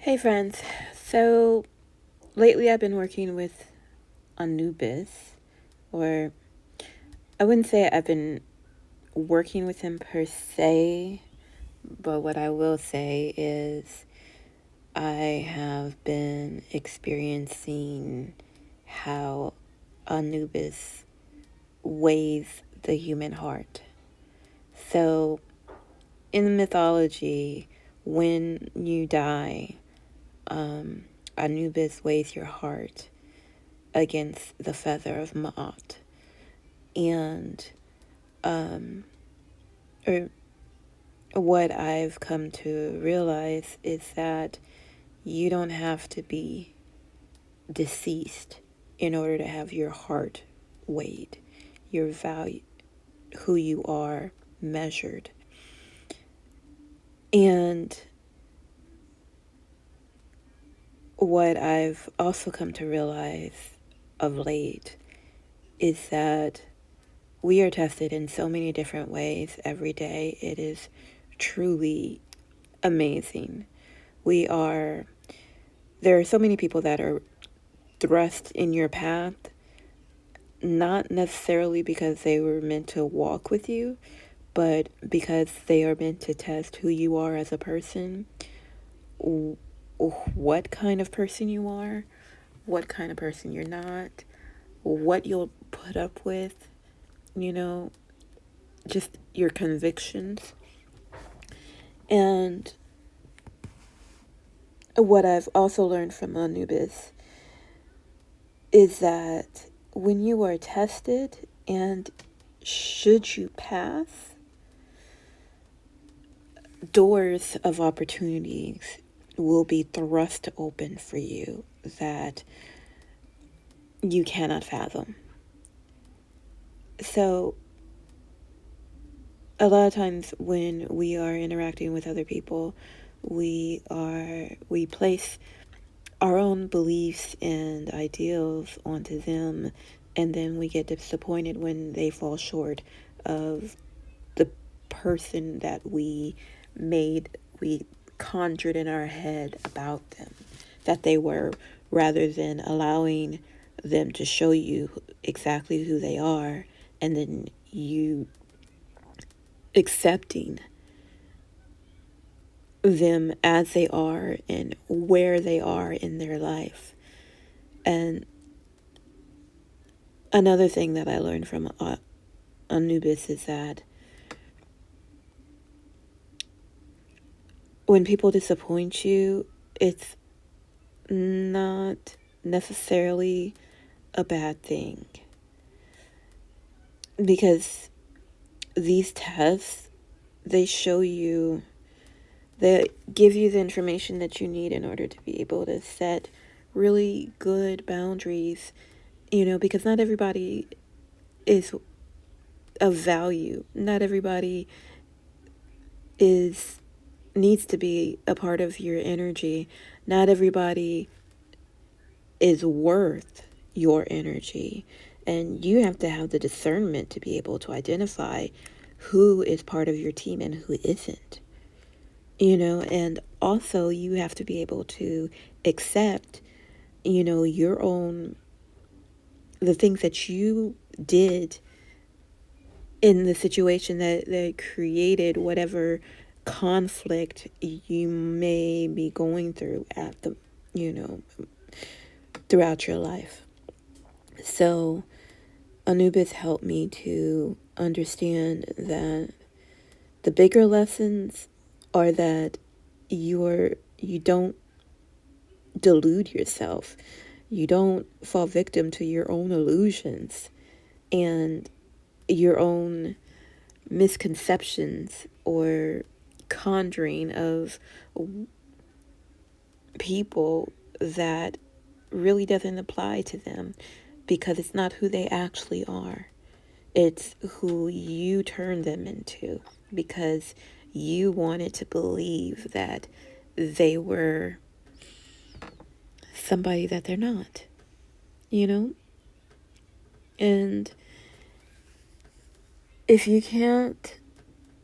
Hey friends, so lately I've been working with Anubis, or I wouldn't say I've been working with him per se, but what I will say is I have been experiencing how Anubis weighs the human heart. So in the mythology, when you die, Anubis weighs your heart against the feather of Ma'at. And or what I've come to realize is that you don't have to be deceased in order to have your heart weighed, your value, who you are measured. And what I've also come to realize of late is that we are tested in so many different ways every day. It is truly amazing. There are so many people that are thrust in your path, not necessarily because they were meant to walk with you, but because they are meant to test who you are as a person, what kind of person you are, what kind of person you're not, what you'll put up with, you know, just your convictions. And what I've also learned from Anubis is that when you are tested and should you pass, doors of opportunities will be thrust open for you that you cannot fathom. So, a lot of times when we are interacting with other people, we place our own beliefs and ideals onto them, and then we get disappointed when they fall short of the person that we conjured in our head about them that they were, rather than allowing them to show you exactly who they are, and then you accepting them as they are and where they are in their life. And another thing that I learned from Anubis is that when people disappoint you, it's not necessarily a bad thing, because these tests, they show you, they give you the information that you need in order to be able to set really good boundaries, because not everybody is of value. Not everybody needs to be a part of your energy. Not everybody is worth your energy. And you have to have the discernment to be able to identify who is part of your team and who isn't. And also you have to be able to accept, your own, the things that you did in the situation that created whatever conflict you may be going through throughout your life. So Anubis helped me to understand that the bigger lessons are that you don't delude yourself. You don't fall victim to your own illusions and your own misconceptions or conjuring of people that really doesn't apply to them, because it's not who they actually are. It's who you turn them into, because you wanted to believe that they were somebody that they're not, And if you can't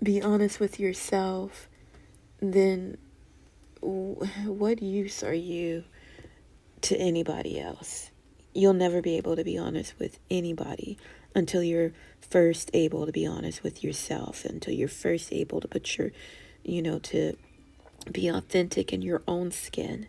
be honest with yourself, then what use are you to anybody else? You'll never be able to be honest with anybody until you're first able to be honest with yourself, until you're first able to put your, to be authentic in your own skin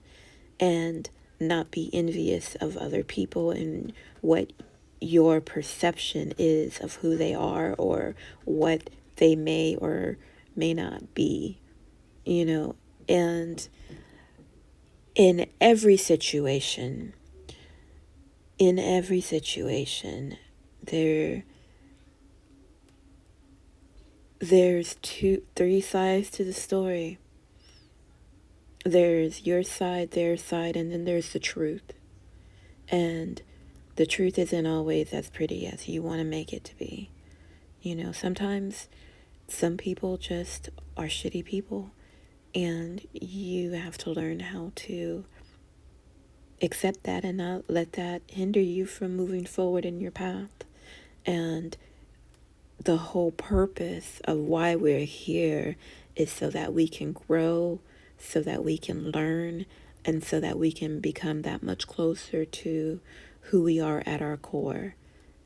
and not be envious of other people and what your perception is of who they are or what they may or may not be, and in every situation, there there's three sides to the story. There's your side, their side, and then there's the truth. And the truth isn't always as pretty as you want to make it to be. Sometimes some people just are shitty people, and you have to learn how to accept that and not let that hinder you from moving forward in your path. And the whole purpose of why we're here is so that we can grow, so that we can learn, and so that we can become that much closer to who we are at our core,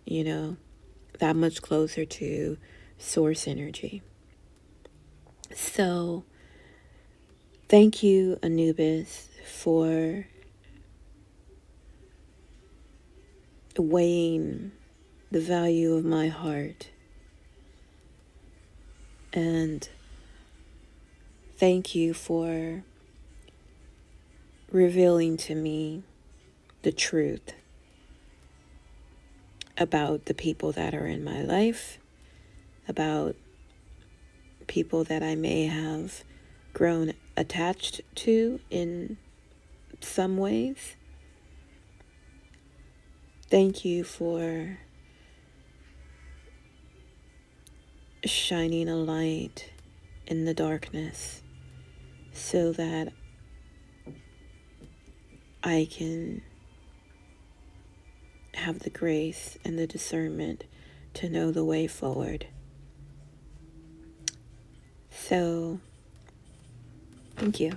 that much closer to source energy. So, thank you, Anubis, for weighing the value of my heart. And thank you for revealing to me the truth about the people that are in my life, about people that I may have grown attached to in some ways. Thank you for shining a light in the darkness so that I can have the grace and the discernment to know the way forward. So, thank you.